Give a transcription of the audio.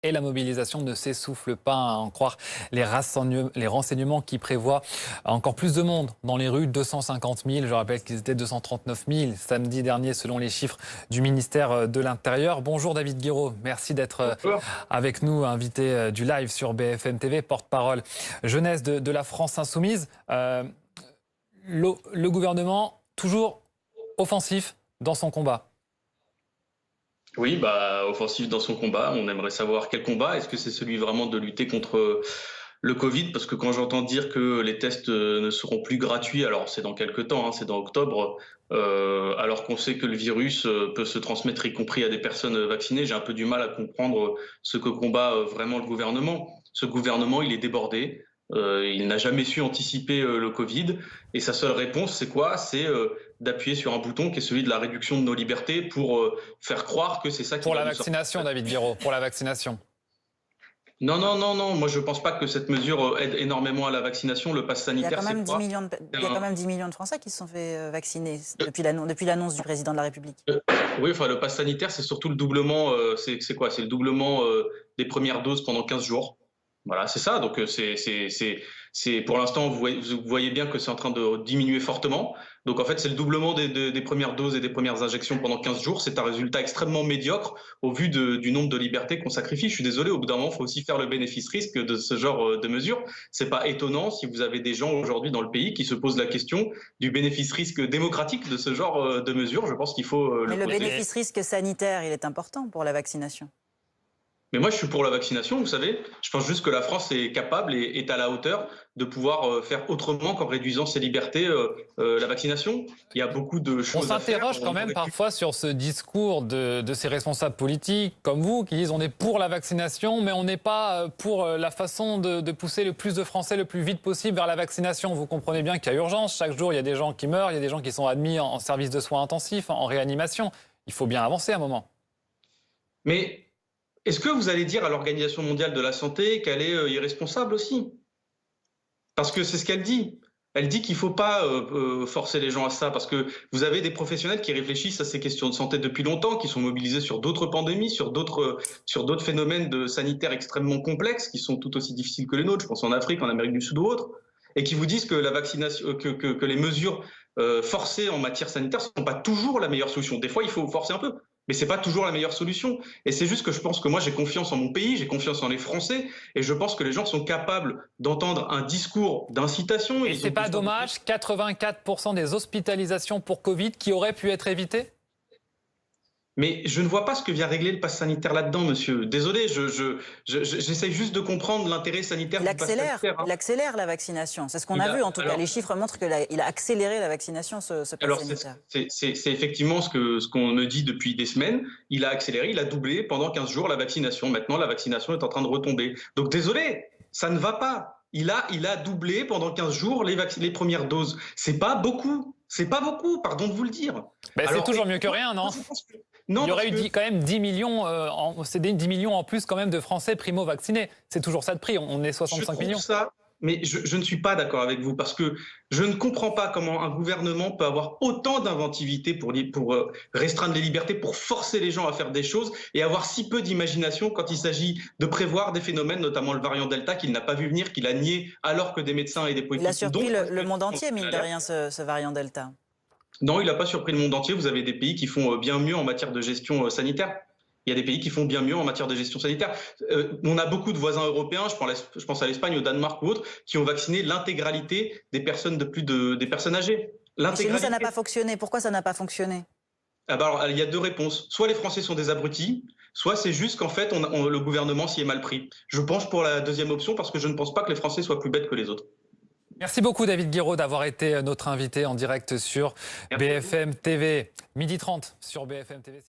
Et la mobilisation ne s'essouffle pas, à en croire les renseignements qui prévoient encore plus de monde dans les rues, 250 000. Je rappelle qu'ils étaient 239 000 samedi dernier selon les chiffres du ministère de l'Intérieur. Bonjour David Guiraud, merci d'être avec nous, invité du live sur BFM TV, porte-parole jeunesse de la France Insoumise. Le gouvernement toujours offensif dans son combat. Oui, offensif dans son combat. On aimerait savoir quel combat. Est-ce que c'est celui vraiment de lutter contre le Covid? Parce que quand j'entends dire que les tests ne seront plus gratuits, alors c'est dans quelques temps, hein, c'est dans octobre, alors qu'on sait que le virus peut se transmettre y compris à des personnes vaccinées, j'ai un peu du mal à comprendre ce que combat vraiment le gouvernement. Ce gouvernement, il est débordé. Il n'a jamais su anticiper le Covid et sa seule réponse, c'est quoi? C'est d'appuyer sur un bouton qui est celui de la réduction de nos libertés pour faire croire que c'est ça qui Pour va la nous sortir. vaccination, David Guiraud, pour la vaccination. Non, non, non, non. Moi, je pense pas que cette mesure aide énormément à la vaccination. Le pass Il y a sanitaire, quand c'est même 10 quoi? millions il y a quand même 10 millions de Français qui se sont fait vacciner depuis l'annonce du président de la République. Oui, enfin, le pass sanitaire, c'est surtout le doublement. C'est quoi? C'est le doublement des premières doses pendant 15 jours. Voilà, c'est ça. Donc, pour l'instant, vous voyez bien que c'est en train de diminuer fortement. Donc, en fait, c'est le doublement des premières doses et des premières injections pendant 15 jours. C'est un résultat extrêmement médiocre au vu du nombre de libertés qu'on sacrifie. Je suis désolé, au bout d'un moment, il faut aussi faire le bénéfice-risque de ce genre de mesures. C'est pas étonnant si vous avez des gens aujourd'hui dans le pays qui se posent la question du bénéfice-risque démocratique de ce genre de mesures. Je pense qu'il faut Mais le le poser. bénéfice-risque sanitaire, il est important pour la vaccination. Mais moi, je suis pour la vaccination, vous savez. Je pense juste que la France est capable et est à la hauteur de pouvoir faire autrement qu'en réduisant ses libertés la vaccination. Il y a beaucoup de On choses à faire. s'interroge quand même parfois sur ce discours de ces responsables politiques comme vous qui disent on est pour la vaccination mais on n'est pas pour la façon de pousser le plus de Français le plus vite possible vers la vaccination. Vous comprenez bien qu'il y a urgence. Chaque jour, il y a des gens qui meurent, il y a des gens qui sont admis en service de soins intensifs, en réanimation. Il faut bien avancer à un moment. Mais est-ce que vous allez dire à l'Organisation mondiale de la santé qu'elle est irresponsable aussi? Parce que c'est ce qu'elle dit. Elle dit qu'il ne faut pas forcer les gens à ça, parce que vous avez des professionnels qui réfléchissent à ces questions de santé depuis longtemps, qui sont mobilisés sur d'autres pandémies, sur d'autres phénomènes sanitaires extrêmement complexes, qui sont tout aussi difficiles que les nôtres, je pense en Afrique, en Amérique du Sud ou autres, et qui vous disent que la vaccination, que les mesures forcées en matière sanitaire ne sont pas toujours la meilleure solution. Des fois, il faut forcer un peu, mais ce n'est pas toujours la meilleure solution. Et c'est juste que je pense que moi, j'ai confiance en mon pays, j'ai confiance en les Français, et je pense que les gens sont capables d'entendre un discours d'incitation. Et c'est pas dommage, 84% des hospitalisations pour Covid qui auraient pu être évitées? Mais je ne vois pas ce que vient régler le pass sanitaire là-dedans, monsieur. Désolé, j'essaye juste de comprendre l'intérêt sanitaire du pass sanitaire. Il accélère la vaccination. C'est ce qu'on a vu en tout cas. Les chiffres montrent qu'il a accéléré la vaccination, ce pass sanitaire. C'est effectivement ce qu'on me dit depuis des semaines. Il a accéléré, il a doublé pendant 15 jours la vaccination. Maintenant, la vaccination est en train de retomber. Donc désolé, ça ne va pas. Il a doublé pendant 15 jours les premières doses. C'est pas beaucoup. C'est pas beaucoup, pardon de vous le dire. C'est toujours mieux que rien, non? Non, il y aurait eu quand même 10 millions, 10 millions en plus quand même de Français primo-vaccinés. C'est toujours ça de prix, on est 65 millions. Ça, mais je ne suis pas d'accord avec vous parce que je ne comprends pas comment un gouvernement peut avoir autant d'inventivité pour restreindre les libertés, pour forcer les gens à faire des choses et avoir si peu d'imagination quand il s'agit de prévoir des phénomènes, notamment le variant Delta qu'il n'a pas vu venir, qu'il a nié alors que des médecins et des politiques... Il a surpris le monde entier, mine de rien, ce variant Delta. Non, il n'a pas surpris le monde entier. Vous avez des pays qui font bien mieux en matière de gestion sanitaire. Il y a des pays qui font bien mieux en matière de gestion sanitaire. On a beaucoup de voisins européens, je pense à l'Espagne, au Danemark ou autres, qui ont vacciné l'intégralité des personnes des personnes âgées. Chez nous, ça n'a pas fonctionné. Pourquoi ça n'a pas fonctionné? Alors, il y a deux réponses. Soit les Français sont des abrutis, soit c'est juste qu'en fait, le gouvernement s'y est mal pris. Je penche pour la deuxième option parce que je ne pense pas que les Français soient plus bêtes que les autres. Merci beaucoup David Guiraud d'avoir été notre invité en direct sur BFM TV. 12h30 sur BFM TV.